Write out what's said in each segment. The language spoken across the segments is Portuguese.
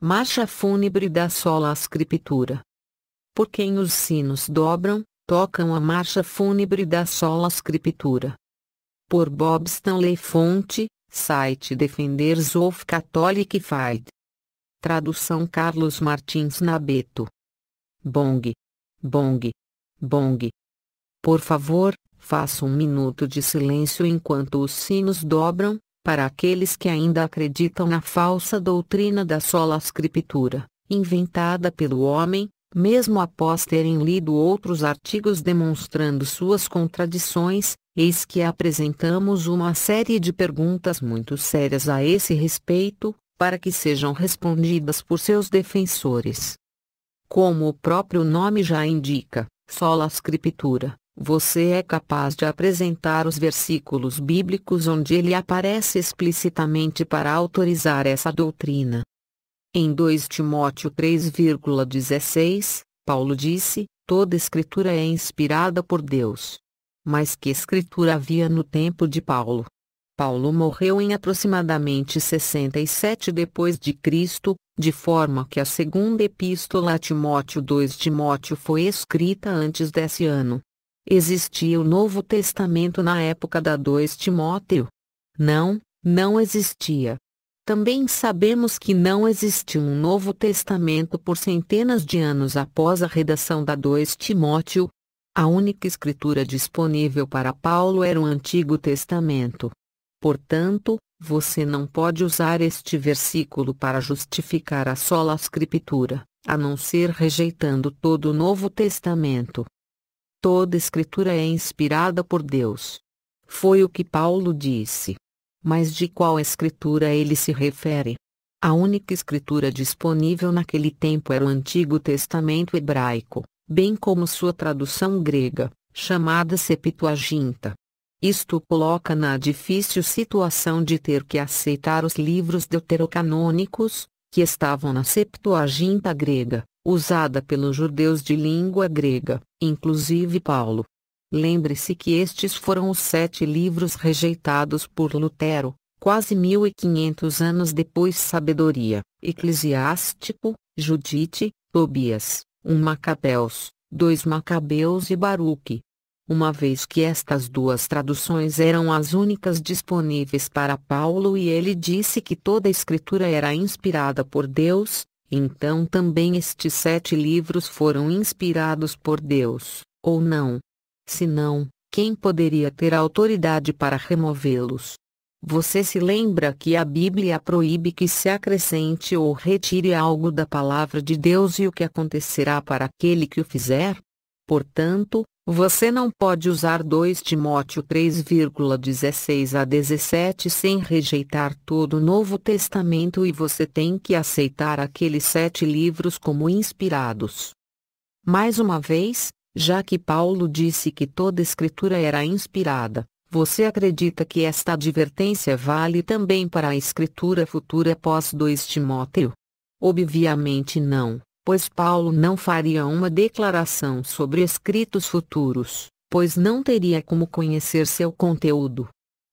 Marcha fúnebre da sola Scriptura. Por quem os sinos dobram, tocam a marcha fúnebre da sola Scriptura. Por Bob Stanley. Fonte, site Defenders of Catholic Faith. Tradução Carlos Martins Nabeto. Bong. Bong. Bong. Por favor, faça um minuto de silêncio enquanto os sinos dobram, para aqueles que ainda acreditam na falsa doutrina da sola Scriptura, inventada pelo homem, mesmo após terem lido outros artigos demonstrando suas contradições. Eis que apresentamos uma série de perguntas muito sérias a esse respeito, para que sejam respondidas por seus defensores. Como o próprio nome já indica, sola Scriptura, você é capaz de apresentar os versículos bíblicos onde ele aparece explicitamente para autorizar essa doutrina. Em 2 Timóteo 3,16, Paulo disse: toda escritura é inspirada por Deus. Mas que escritura havia no tempo de Paulo? Paulo morreu em aproximadamente 67 depois de Cristo, de forma que a segunda epístola a Timóteo 2 Timóteo foi escrita antes desse ano. Existia o Novo Testamento na época da 2 Timóteo? Não, não existia. Também sabemos que não existiu um Novo Testamento por centenas de anos após a redação da 2 Timóteo. A única escritura disponível para Paulo era o Antigo Testamento. Portanto, você não pode usar este versículo para justificar a sola Scriptura, a não ser rejeitando todo o Novo Testamento. Toda escritura é inspirada por Deus. Foi o que Paulo disse. Mas de qual escritura ele se refere? A única escritura disponível naquele tempo era o Antigo Testamento hebraico, bem como sua tradução grega, chamada Septuaginta. Isto coloca na difícil situação de ter que aceitar os livros deuterocanônicos, que estavam na Septuaginta grega, usada pelos judeus de língua grega, inclusive Paulo. Lembre-se que estes foram os 7 livros rejeitados por Lutero, quase 1500 anos depois. Sabedoria, Eclesiástico, Judite, Tobias, 1 Macabeus, 2 Macabeus e Baruque. Uma vez que estas duas traduções eram as únicas disponíveis para Paulo e ele disse que toda a escritura era inspirada por Deus, então também estes 7 livros foram inspirados por Deus, ou não? Se não, quem poderia ter autoridade para removê-los? Você se lembra que a Bíblia proíbe que se acrescente ou retire algo da palavra de Deus e o que acontecerá para aquele que o fizer? Portanto, você não pode usar 2 Timóteo 3,16 a 17 sem rejeitar todo o Novo Testamento e você tem que aceitar aqueles 7 livros como inspirados. Mais uma vez, já que Paulo disse que toda escritura era inspirada, você acredita que esta advertência vale também para a escritura futura após 2 Timóteo? Obviamente não, pois Paulo não faria uma declaração sobre escritos futuros, pois não teria como conhecer seu conteúdo.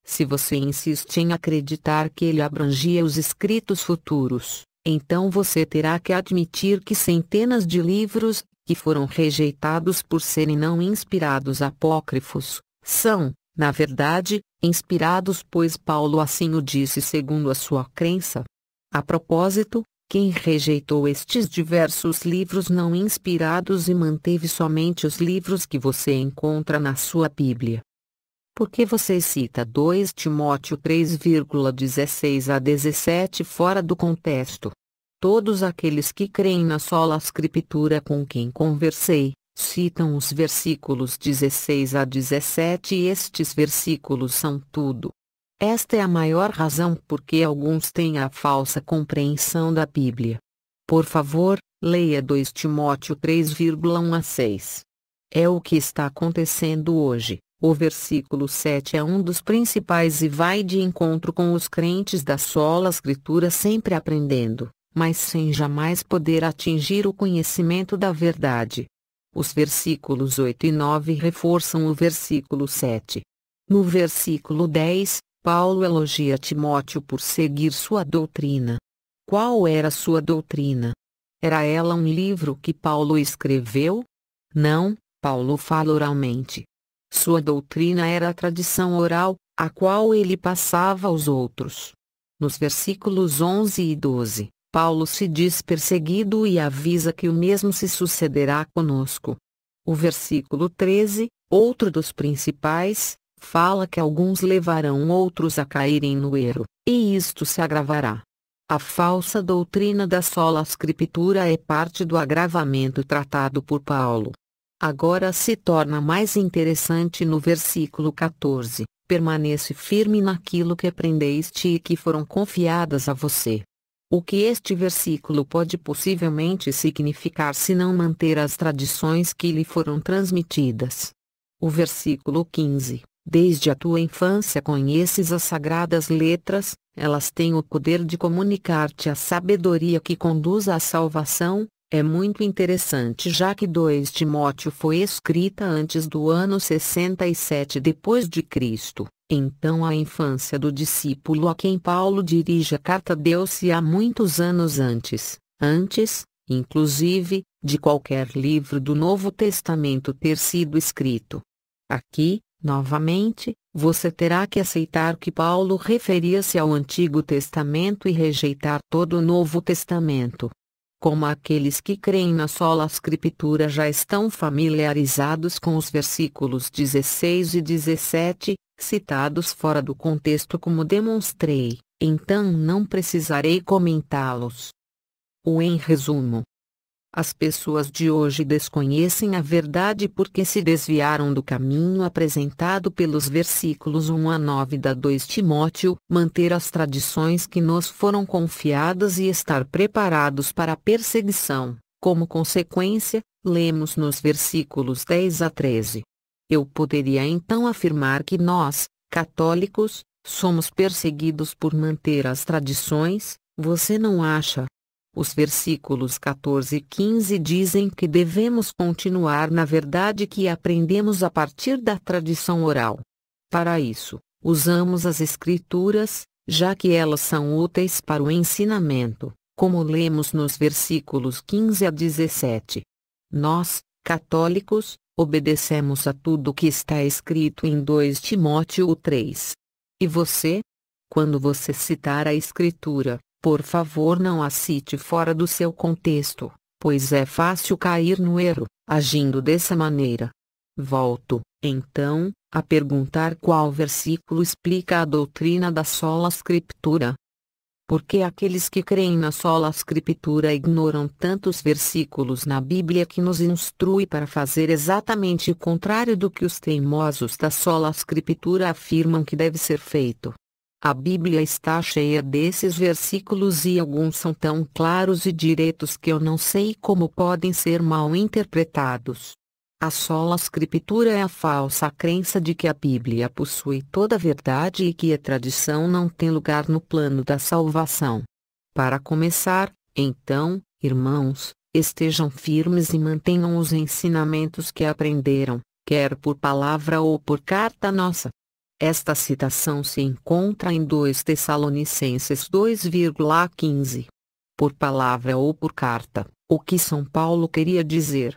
Se você insiste em acreditar que ele abrangia os escritos futuros, então você terá que admitir que centenas de livros, que foram rejeitados por serem não inspirados apócrifos, são, na verdade, inspirados pois Paulo assim o disse segundo a sua crença. A propósito, quem rejeitou estes diversos livros não inspirados e manteve somente os livros que você encontra na sua Bíblia? Por que você cita 2 Timóteo 3,16 a 17 fora do contexto? Todos aqueles que creem na sola Scriptura com quem conversei, citam os versículos 16 a 17 e estes versículos são tudo. Esta é a maior razão por que alguns têm a falsa compreensão da Bíblia. Por favor, leia 2 Timóteo 3,1 a 6. É o que está acontecendo hoje. O versículo 7 é um dos principais e vai de encontro com os crentes da sola Scriptura sempre aprendendo, mas sem jamais poder atingir o conhecimento da verdade. Os versículos 8 e 9 reforçam o versículo 7. No versículo 10, Paulo elogia Timóteo por seguir sua doutrina. qual era sua doutrina? Era ela um livro que Paulo escreveu? Não, Paulo fala oralmente. Sua doutrina era a tradição oral, a qual ele passava aos outros. Nos versículos 11 e 12, Paulo se diz perseguido e avisa que o mesmo se sucederá conosco. O versículo 13, outro dos principais, fala que alguns levarão outros a caírem no erro, e isto se agravará. A falsa doutrina da sola escritura é parte do agravamento tratado por Paulo. Agora se torna mais interessante no versículo 14, permanece firme naquilo que aprendeste e que foram confiadas a você. O que este versículo pode possivelmente significar se não manter as tradições que lhe foram transmitidas? O versículo 15. Desde a tua infância conheces as sagradas letras, elas têm o poder de comunicar-te a sabedoria que conduz à salvação. É muito interessante já que 2 Timóteo foi escrita antes do ano 67 depois de Cristo. Então a infância do discípulo a quem Paulo dirige a carta deu-se há muitos anos antes, inclusive, de qualquer livro do Novo Testamento ter sido escrito. Aqui, novamente, você terá que aceitar que Paulo referia-se ao Antigo Testamento e rejeitar todo o Novo Testamento. Como aqueles que creem na sola escritura já estão familiarizados com os versículos 16 e 17, citados fora do contexto como demonstrei, então não precisarei comentá-los. Em resumo, as pessoas de hoje desconhecem a verdade porque se desviaram do caminho apresentado pelos versículos 1 a 9 da 2 Timóteo, manter as tradições que nos foram confiadas e estar preparados para a perseguição. Como consequência, lemos nos versículos 10 a 13. Eu poderia então afirmar que nós, católicos, somos perseguidos por manter as tradições, você não acha? Os versículos 14 e 15 dizem que devemos continuar na verdade que aprendemos a partir da tradição oral. Para isso, usamos as Escrituras, já que elas são úteis para o ensinamento, como lemos nos versículos 15 a 17. Nós, católicos, obedecemos a tudo o que está escrito em 2 Timóteo 3. E você? Quando você citar a Escritura, por favor não a cite fora do seu contexto, pois é fácil cair no erro, agindo dessa maneira. Volto, então, a perguntar qual versículo explica a doutrina da sola escritura. Porque aqueles que creem na sola escritura ignoram tantos versículos na Bíblia que nos instrui para fazer exatamente o contrário do que os teimosos da sola escritura afirmam que deve ser feito. A Bíblia está cheia desses versículos e alguns são tão claros e diretos que eu não sei como podem ser mal interpretados. A sola escritura é a falsa crença de que a Bíblia possui toda a verdade e que a tradição não tem lugar no plano da salvação. Para começar, então, irmãos, estejam firmes e mantenham os ensinamentos que aprenderam, quer por palavra ou por carta nossa. Esta citação se encontra em 2 Tessalonicenses 2,15. Por palavra ou por carta, o que São Paulo queria dizer?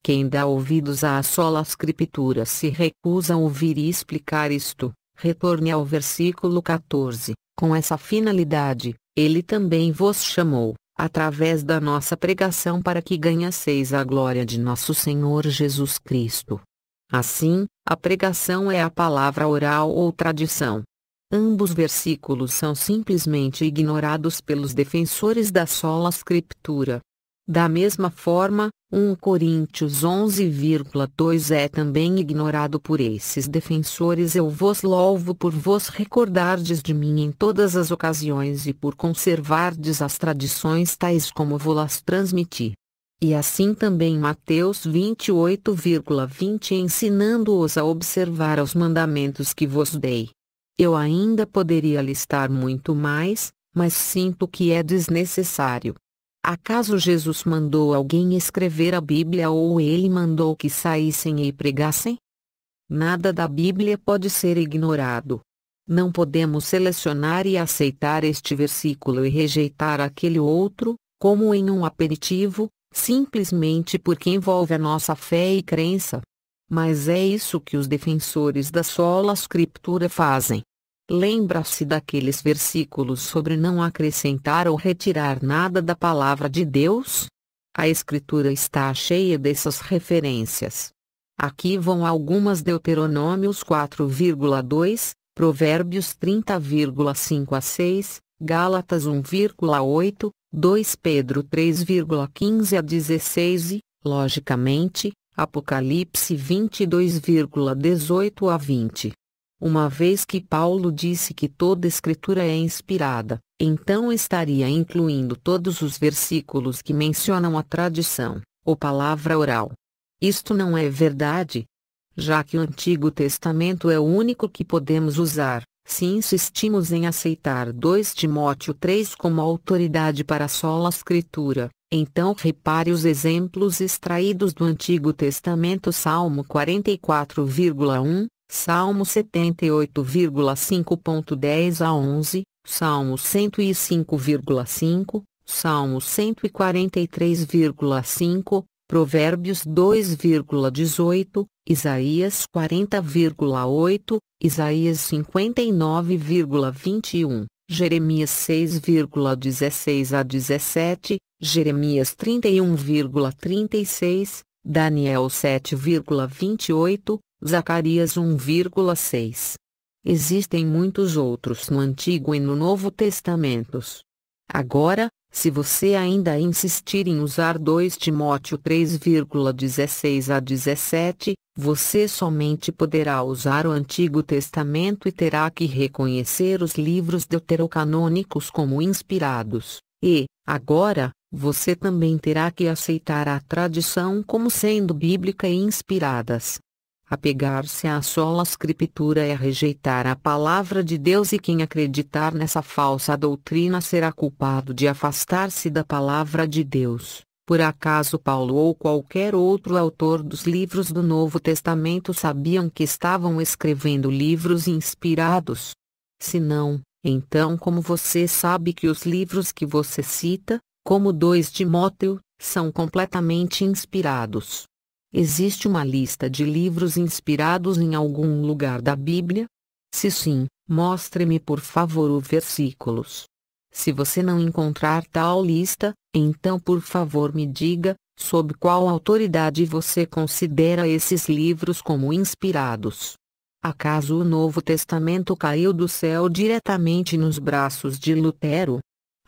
Quem dá ouvidos à sola escritura se recusa a ouvir e explicar isto. Retorne ao versículo 14. Com essa finalidade, ele também vos chamou, através da nossa pregação para que ganhasseis a glória de nosso Senhor Jesus Cristo. Assim, a pregação é a palavra oral ou tradição. Ambos versículos são simplesmente ignorados pelos defensores da sola escritura. Da mesma forma, 1 Coríntios 11,2 é também ignorado por esses defensores. Eu vos louvo por vos recordardes de mim em todas as ocasiões e por conservardes as tradições tais como vos-las transmiti. E assim também Mateus 28,20 ensinando-os a observar os mandamentos que vos dei. Eu ainda poderia listar muito mais, mas sinto que é desnecessário. Acaso Jesus mandou alguém escrever a Bíblia ou ele mandou que saíssem e pregassem? Nada da Bíblia pode ser ignorado. Não podemos selecionar e aceitar este versículo e rejeitar aquele outro, como em um aperitivo, simplesmente porque envolve a nossa fé e crença. Mas é isso que os defensores da sola Scriptura fazem. Lembra-se daqueles versículos sobre não acrescentar ou retirar nada da palavra de Deus? A Escritura está cheia dessas referências. Aqui vão algumas: Deuteronômios 4,2, Provérbios 30,5 a 6, Gálatas 1,8, 2 Pedro 3,15 a 16 e, logicamente, Apocalipse 22,18 a 20. Uma vez que Paulo disse que toda Escritura é inspirada, então estaria incluindo todos os versículos que mencionam a tradição, ou palavra oral. Isto não é verdade. Já que o Antigo Testamento é o único que podemos usar, se insistimos em aceitar 2 Timóteo 3 como autoridade para a sola Escritura, então repare os exemplos extraídos do Antigo Testamento: Salmo 44,1, Salmo 78,5.10 a 11, Salmo 105,5, Salmo 143,5, Provérbios 2,18, Isaías 40,8, Isaías 59,21, Jeremias 6,16 a 17, Jeremias 31,36, Daniel 7,28, Zacarias 1,6. Existem muitos outros no Antigo e no Novo Testamentos. Agora, se você ainda insistir em usar 2 Timóteo 3,16 a 17, você somente poderá usar o Antigo Testamento e terá que reconhecer os livros deuterocanônicos como inspirados. E, agora, você também terá que aceitar a tradição como sendo bíblica e inspiradas. Apegar-se à sola Escritura é rejeitar a palavra de Deus, e quem acreditar nessa falsa doutrina será culpado de afastar-se da palavra de Deus. Por acaso Paulo ou qualquer outro autor dos livros do Novo Testamento sabiam que estavam escrevendo livros inspirados? Se não, então como você sabe que os livros que você cita, como 2 Timóteo, são completamente inspirados? Existe uma lista de livros inspirados em algum lugar da Bíblia? Se sim, mostre-me por favor os versículos. Se você não encontrar tal lista, então por favor me diga, sob qual autoridade você considera esses livros como inspirados. Acaso o Novo Testamento caiu do céu diretamente nos braços de Lutero?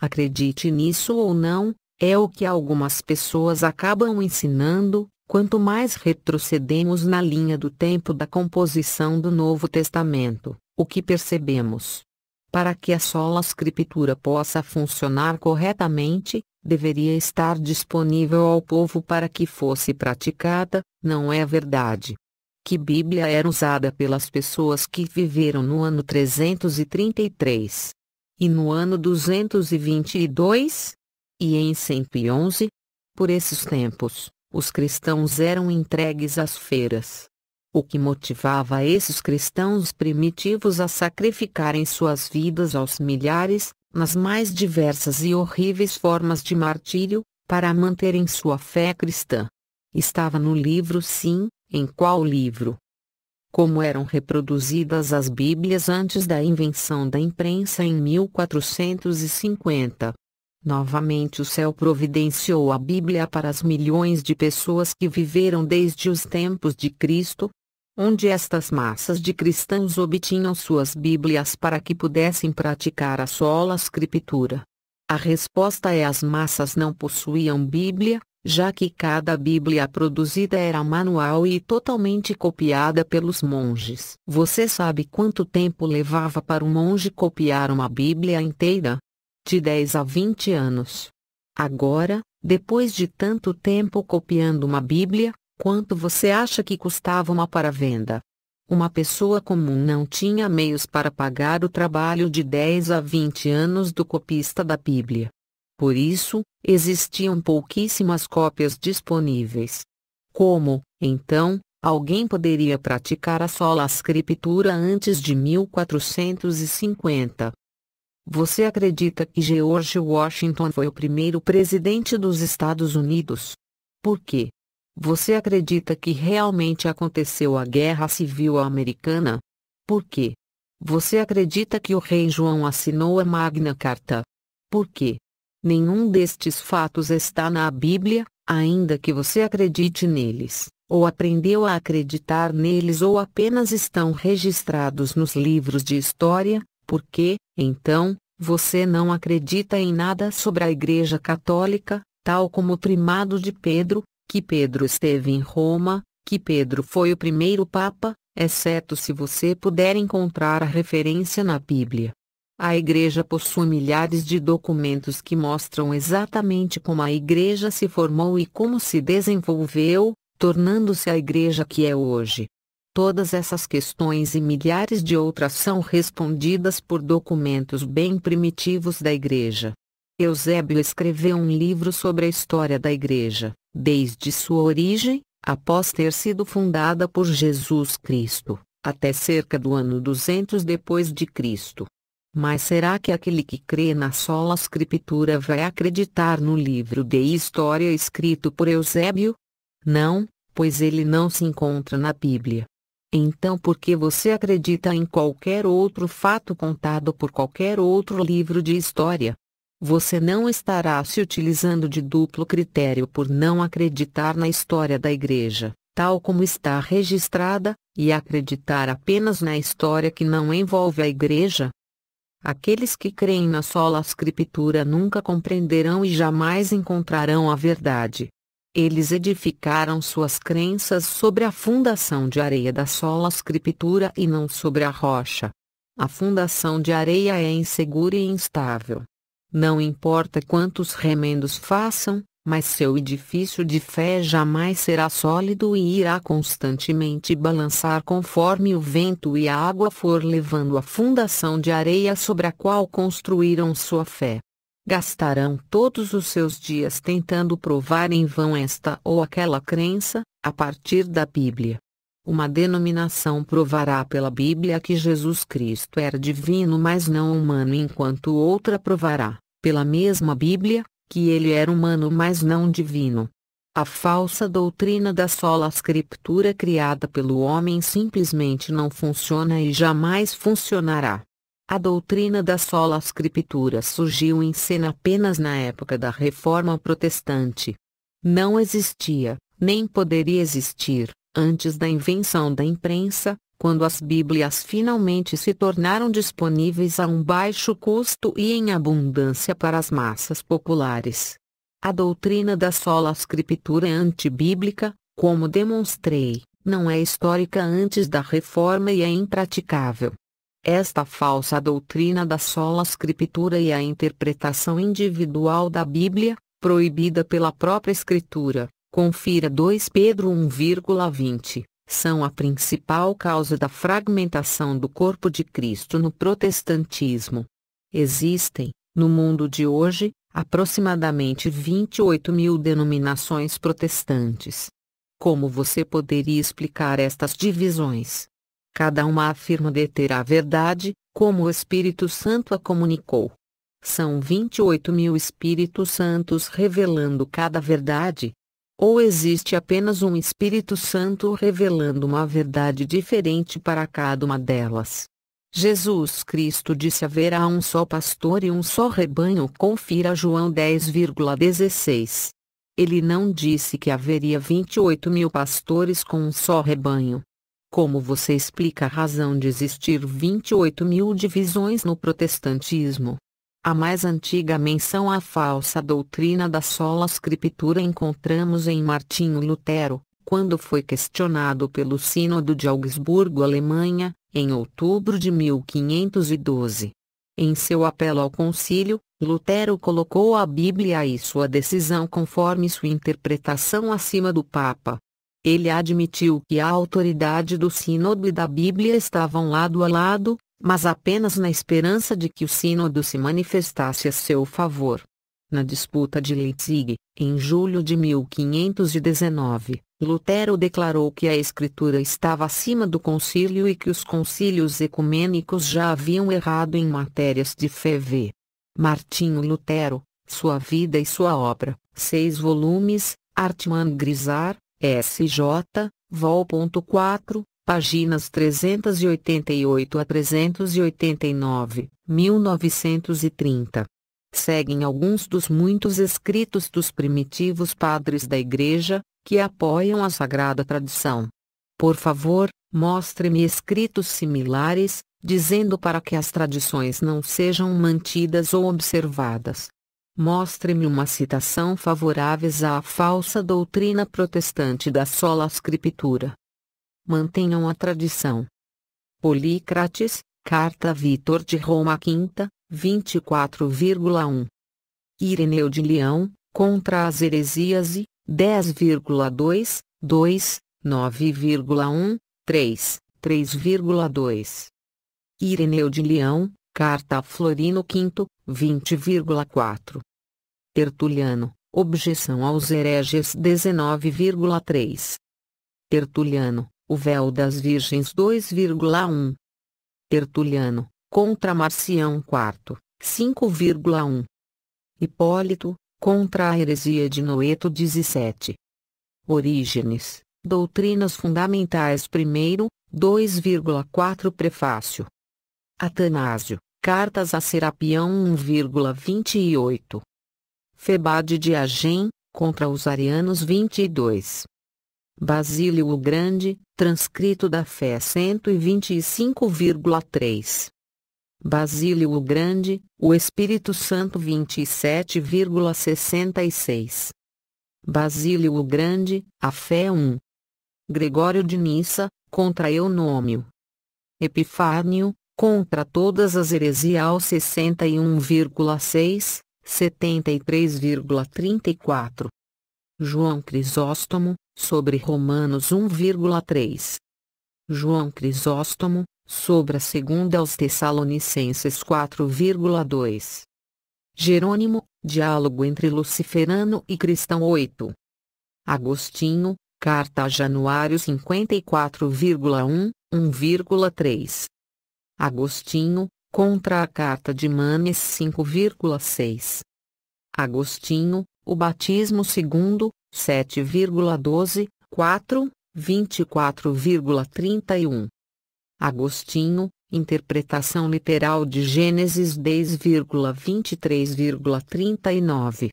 Acredite nisso ou não, é o que algumas pessoas acabam ensinando. Quanto mais retrocedemos na linha do tempo da composição do Novo Testamento, o que percebemos? Para que a sola Escritura possa funcionar corretamente, deveria estar disponível ao povo para que fosse praticada, não é verdade? Que Bíblia era usada pelas pessoas que viveram no ano 333? E no ano 222? E em 111? Por esses tempos, os cristãos eram entregues às feras. O que motivava esses cristãos primitivos a sacrificarem suas vidas aos milhares, nas mais diversas e horríveis formas de martírio, para manterem sua fé cristã? Estava no livro, sim. Em qual livro? Como eram reproduzidas as Bíblias antes da invenção da imprensa em 1450? Novamente o céu providenciou a Bíblia para as milhões de pessoas que viveram desde os tempos de Cristo. Onde estas massas de cristãos obtinham suas Bíblias para que pudessem praticar a sola Escritura? A resposta é: as massas não possuíam Bíblia, já que cada Bíblia produzida era manual e totalmente copiada pelos monges. Você sabe quanto tempo levava para um monge copiar uma Bíblia inteira? De 10 a 20 anos. Agora, depois de tanto tempo copiando uma Bíblia, quanto você acha que custava uma para venda? Uma pessoa comum não tinha meios para pagar o trabalho de 10 a 20 anos do copista da Bíblia. Por isso, existiam pouquíssimas cópias disponíveis. Como, então, Alguém poderia praticar a sola escritura antes de 1450. Você acredita que George Washington foi o primeiro presidente dos Estados Unidos? Por quê? Você acredita que realmente aconteceu a Guerra Civil Americana? Por quê? Você acredita que o rei João assinou a Magna Carta? Por quê? Nenhum destes fatos está na Bíblia, ainda que você acredite neles, ou aprendeu a acreditar neles ou apenas estão registrados nos livros de história. Por quê, então, você não acredita em nada sobre a Igreja Católica, tal como o primado de Pedro, que Pedro esteve em Roma, que Pedro foi o primeiro Papa, exceto se você puder encontrar a referência na Bíblia? A Igreja possui milhares de documentos que mostram exatamente como a Igreja se formou e como se desenvolveu, tornando-se a Igreja que é hoje. Todas essas questões e milhares de outras são respondidas por documentos bem primitivos da Igreja. Eusébio escreveu um livro sobre a história da Igreja, desde sua origem, após ter sido fundada por Jesus Cristo, até cerca do ano 200 depois de Cristo. Mas será que aquele que crê na sola escritura vai acreditar no livro de história escrito por Eusébio? Não, pois ele não se encontra na Bíblia. Então por que você acredita em qualquer outro fato contado por qualquer outro livro de história? Você não estará se utilizando de duplo critério por não acreditar na história da Igreja, tal como está registrada, e acreditar apenas na história que não envolve a Igreja? Aqueles que creem na sola escritura nunca compreenderão e jamais encontrarão a verdade. Eles edificaram suas crenças sobre a fundação de areia da sola escritura e não sobre a rocha. A fundação de areia é insegura e instável. Não importa quantos remendos façam, mas seu edifício de fé jamais será sólido e irá constantemente balançar conforme o vento e a água for levando a fundação de areia sobre a qual construíram sua fé. Gastarão todos os seus dias tentando provar em vão esta ou aquela crença, a partir da Bíblia. Uma denominação provará pela Bíblia que Jesus Cristo era divino mas não humano, enquanto outra provará, pela mesma Bíblia, que ele era humano mas não divino. A falsa doutrina da sola escritura criada pelo homem simplesmente não funciona e jamais funcionará. A doutrina da sola escritura surgiu em cena apenas na época da Reforma Protestante. Não existia, nem poderia existir, antes da invenção da imprensa, quando as Bíblias finalmente se tornaram disponíveis a um baixo custo e em abundância para as massas populares. A doutrina da sola escritura é antibíblica, como demonstrei, não é histórica antes da Reforma e é impraticável. Esta falsa doutrina da sola escritura e a interpretação individual da Bíblia, proibida pela própria Escritura, confira 2 Pedro 1,20. São a principal causa da fragmentação do corpo de Cristo no protestantismo. Existem, no mundo de hoje, aproximadamente 28.000 denominações protestantes. Como você poderia explicar estas divisões? Cada uma afirma deter a verdade, como o Espírito Santo a comunicou. São 28.000 Espíritos Santos revelando cada verdade? Ou existe apenas um Espírito Santo revelando uma verdade diferente para cada uma delas? Jesus Cristo disse haverá um só pastor e um só rebanho, confira João 10,16. Ele não disse que haveria 28.000 pastores com um só rebanho. Como você explica a razão de existir 28.000 divisões no protestantismo? A mais antiga menção à falsa doutrina da sola escritura encontramos em Martinho Lutero, quando foi questionado pelo Sínodo de Augsburgo, Alemanha, em outubro de 1512. Em seu apelo ao concílio, Lutero colocou a Bíblia e sua decisão conforme sua interpretação acima do Papa. Ele admitiu que a autoridade do Sínodo e da Bíblia estavam lado a lado, mas apenas na esperança de que o Sínodo se manifestasse a seu favor. Na disputa de Leipzig, em julho de 1519, Lutero declarou que a Escritura estava acima do concílio e que os concílios ecumênicos já haviam errado em matérias de fé. V. Martinho Lutero, Sua Vida e Sua Obra, 6 volumes, Hartmann Grisar, S.J., Vol. 4, páginas 388 a 389, 1930. Seguem alguns dos muitos escritos dos primitivos padres da Igreja, que apoiam a sagrada tradição. Por favor, mostre-me escritos similares, dizendo para que as tradições não sejam mantidas ou observadas. Mostre-me uma citação favorável à falsa doutrina protestante da sola scriptura. Mantenham a tradição. Polícrates, Carta Vitor de Roma 5, 24,1. Ireneu de Leão, Contra as Heresias e 10,2, 2, 9,1, 3, 3,2. Ireneu de Leão, Carta a Florino V, 20,4. Tertuliano, Objeção aos Hereges 19,3. Tertuliano, O Véu das Virgens 2,1. Tertuliano, Contra Marcião IV, 5,1. Hipólito, Contra a Heresia de Noeto 17. Orígenes, Doutrinas Fundamentais 1, 2,4 Prefácio. Atanásio, Cartas a Serapião 1,28. Febade de Agem, Contra os Arianos 22. Basílio o Grande, Transcrito da Fé 125,3. Basílio o Grande, O Espírito Santo 27,66. Basílio o Grande, A Fé 1. Gregório de Nissa, Contra Eunômio. Epifânio, Contra todas as heresias 61,6, 73,34. João Crisóstomo, Sobre Romanos 1,3. João Crisóstomo, Sobre a Segunda aos Tessalonicenses 4,2. Jerônimo, Diálogo entre Luciferano e Cristão 8. Agostinho, Carta a Januário 54,1, 1,3. Agostinho, Contra a Carta de Manes 5,6. Agostinho, O Batismo segundo, 7,12, 4, 24,31. Agostinho, Interpretação Literal de Gênesis 10,23,39.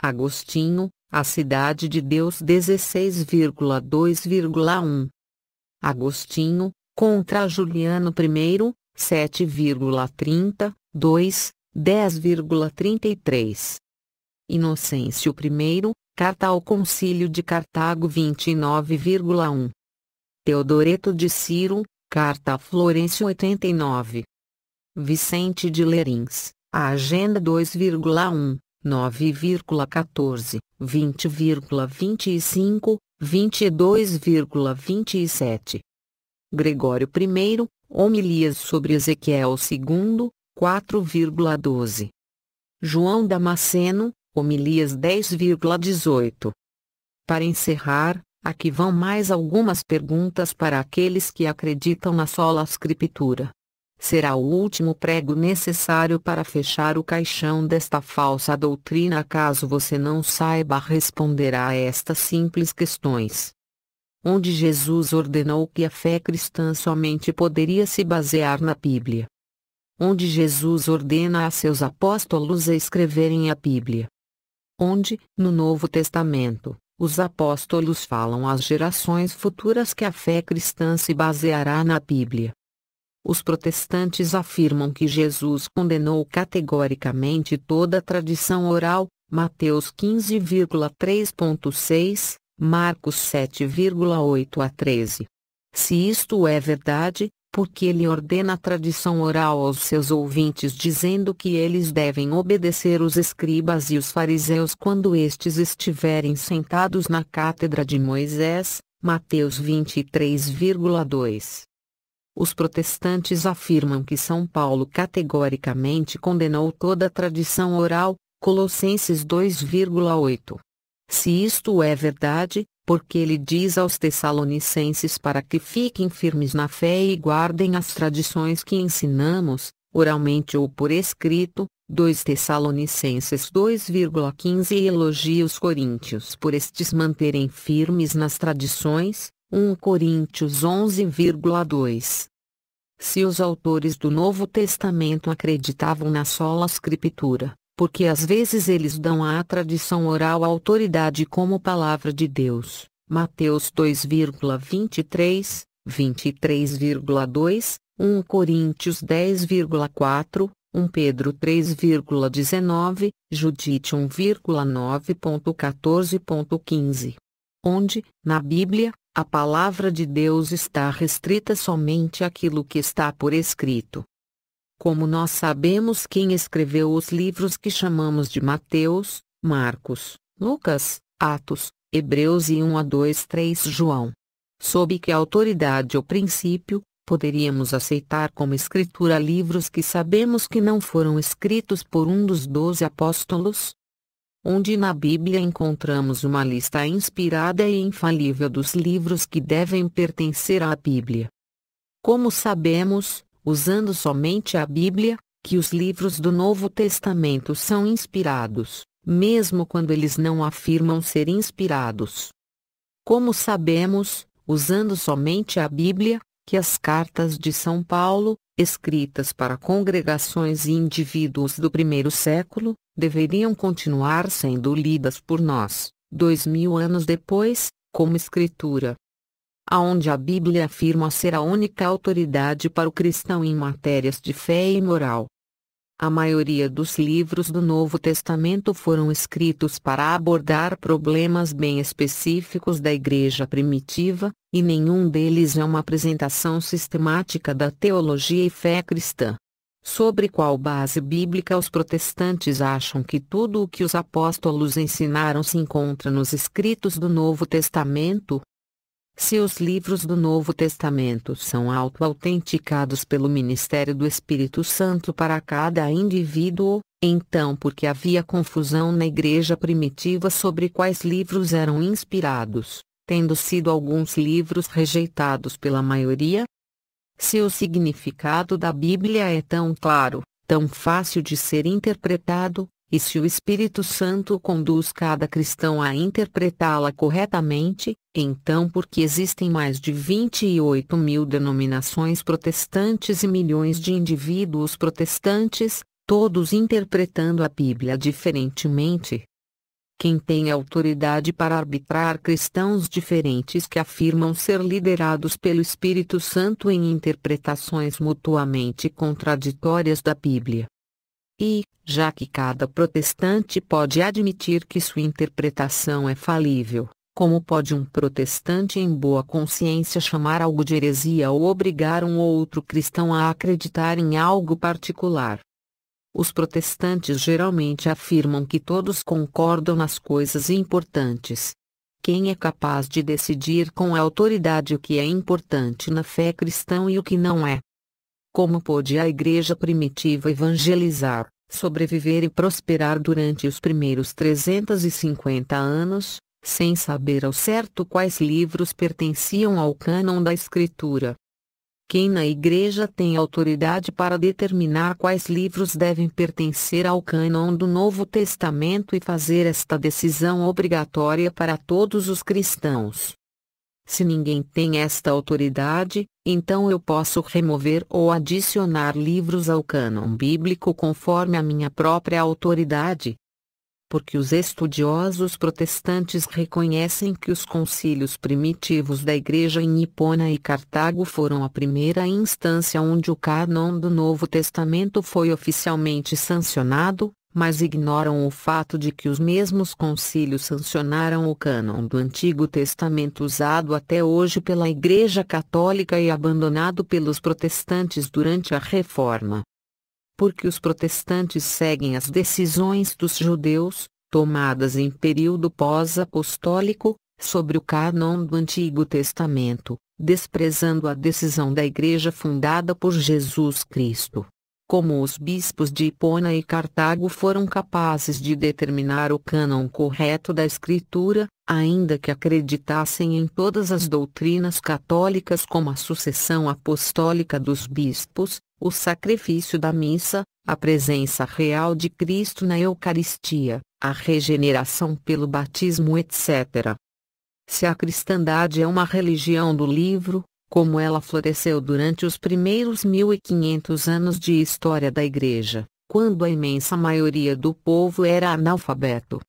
Agostinho, A Cidade de Deus 16,2,1. Agostinho, Contra Juliano I, 7,30, 2, 10,33. Inocêncio I, Carta ao Concílio de Cartago 29,1. Teodoreto de Ciro, Carta a Florencio 89. Vicente de Lerins, A Agenda 2,1, 9,14, 20,25, 22,27. Gregório I, Homilias sobre Ezequiel II, 4,12. João Damasceno, Homilias 10,18. Para encerrar, aqui vão mais algumas perguntas para aqueles que acreditam na sola scriptura. Será o último prego necessário para fechar o caixão desta falsa doutrina caso você não saiba responder a estas simples questões. Onde Jesus ordenou que a fé cristã somente poderia se basear na Bíblia? Onde Jesus ordena a seus apóstolos a escreverem a Bíblia? Onde, no Novo Testamento, os apóstolos falam às gerações futuras que a fé cristã se baseará na Bíblia? Os protestantes afirmam que Jesus condenou categoricamente toda a tradição oral, Mateus 15,3.6, Marcos 7,8 a 13. Se isto é verdade, por que ele ordena a tradição oral aos seus ouvintes dizendo que eles devem obedecer os escribas e os fariseus quando estes estiverem sentados na cátedra de Moisés, Mateus 23,2. Os protestantes afirmam que São Paulo categoricamente condenou toda a tradição oral, Colossenses 2,8. Se isto é verdade, porque ele diz aos Tessalonicenses para que fiquem firmes na fé e guardem as tradições que ensinamos, oralmente ou por escrito, 2 Tessalonicenses 2,15, e elogia os coríntios por estes manterem firmes nas tradições, 1 Coríntios 11,2. Se os autores do Novo Testamento acreditavam na sola Escritura, porque às vezes eles dão à tradição oral a autoridade como palavra de Deus, Mateus 2,23, 23,2, 1 Coríntios 10,4, 1 Pedro 3,19, Judite 1,9.14.15. Onde, na Bíblia, a palavra de Deus está restrita somente àquilo que está por escrito. Como nós sabemos quem escreveu os livros que chamamos de Mateus, Marcos, Lucas, Atos, Hebreus e 1 a 2, 3 João? Sob que autoridade ou princípio, poderíamos aceitar como escritura livros que sabemos que não foram escritos por um dos 12 apóstolos? Onde na Bíblia encontramos uma lista inspirada e infalível dos livros que devem pertencer à Bíblia? Como sabemos, usando somente a Bíblia, que os livros do Novo Testamento são inspirados, mesmo quando eles não afirmam ser inspirados? Como sabemos, usando somente a Bíblia, que as cartas de São Paulo, escritas para congregações e indivíduos do primeiro século, deveriam continuar sendo lidas por nós, 2000 anos depois, como escritura? Aonde a Bíblia afirma ser a única autoridade para o cristão em matérias de fé e moral. A maioria dos livros do Novo Testamento foram escritos para abordar problemas bem específicos da igreja primitiva, e nenhum deles é uma apresentação sistemática da teologia e fé cristã. Sobre qual base bíblica os protestantes acham que tudo o que os apóstolos ensinaram se encontra nos escritos do Novo Testamento? Se os livros do Novo Testamento são auto-autenticados pelo ministério do Espírito Santo para cada indivíduo, então por que havia confusão na igreja primitiva sobre quais livros eram inspirados, tendo sido alguns livros rejeitados pela maioria? Se o significado da Bíblia é tão claro, tão fácil de ser interpretado, e se o Espírito Santo conduz cada cristão a interpretá-la corretamente, então por que existem mais de 28 mil denominações protestantes e milhões de indivíduos protestantes, todos interpretando a Bíblia diferentemente? Quem tem autoridade para arbitrar cristãos diferentes que afirmam ser liderados pelo Espírito Santo em interpretações mutuamente contraditórias da Bíblia? E, já que cada protestante pode admitir que sua interpretação é falível, como pode um protestante em boa consciência chamar algo de heresia ou obrigar um outro cristão a acreditar em algo particular? Os protestantes geralmente afirmam que todos concordam nas coisas importantes. Quem é capaz de decidir com autoridade o que é importante na fé cristã e o que não é? Como pôde a igreja primitiva evangelizar, sobreviver e prosperar durante os primeiros 350 anos, sem saber ao certo quais livros pertenciam ao cânon da Escritura? Quem na igreja tem autoridade para determinar quais livros devem pertencer ao cânon do Novo Testamento e fazer esta decisão obrigatória para todos os cristãos? Se ninguém tem esta autoridade, então eu posso remover ou adicionar livros ao cânon bíblico conforme a minha própria autoridade. Porque os estudiosos protestantes reconhecem que os concílios primitivos da Igreja em Hipona e Cartago foram a primeira instância onde o cânon do Novo Testamento foi oficialmente sancionado, mas ignoram o fato de que os mesmos concílios sancionaram o cânon do Antigo Testamento usado até hoje pela Igreja Católica e abandonado pelos protestantes durante a Reforma. Porque os protestantes seguem as decisões dos judeus, tomadas em período pós-apostólico, sobre o cânon do Antigo Testamento, desprezando a decisão da Igreja fundada por Jesus Cristo. Como os bispos de Hipona e Cartago foram capazes de determinar o cânon correto da Escritura, ainda que acreditassem em todas as doutrinas católicas como a sucessão apostólica dos bispos, o sacrifício da missa, a presença real de Cristo na Eucaristia, a regeneração pelo batismo, etc. Se a cristandade é uma religião do livro, como ela floresceu durante os primeiros 1500 anos de história da Igreja, quando a imensa maioria do povo era analfabeto.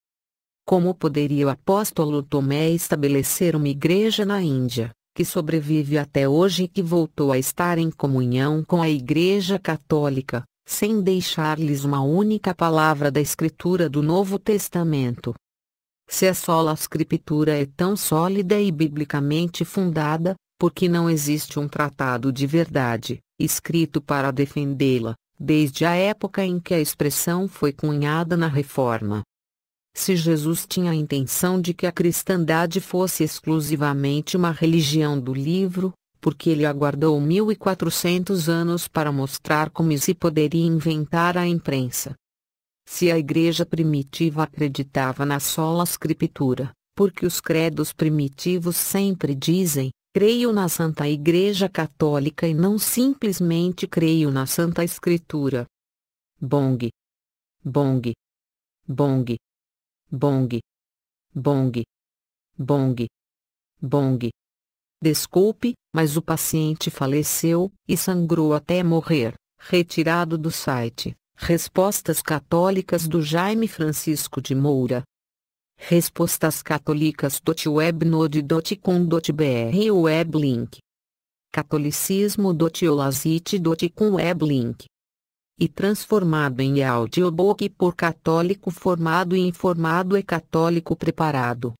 Como poderia o apóstolo Tomé estabelecer uma igreja na Índia, que sobrevive até hoje e que voltou a estar em comunhão com a Igreja Católica, sem deixar-lhes uma única palavra da Escritura do Novo Testamento? Se a sola Scriptura é tão sólida e biblicamente fundada, porque não existe um tratado de verdade, escrito para defendê-la, desde a época em que a expressão foi cunhada na Reforma. Se Jesus tinha a intenção de que a cristandade fosse exclusivamente uma religião do livro, porque ele aguardou 1400 anos para mostrar como se poderia inventar a imprensa? Se a igreja primitiva acreditava na sola Scriptura, porque os credos primitivos sempre dizem: creio na Santa Igreja Católica e não simplesmente creio na Santa Escritura. Bong. Bong. Bong. Bong. Bong. Bong. Bong. Desculpe, mas o paciente faleceu e sangrou até morrer. Retirado do site Respostas Católicas do Jaime Francisco de Moura. Respostascatólicas.webnode.com.br Weblink. Catolicismo.olazite.com Weblink. E transformado em audiobook por católico formado e informado e católico preparado.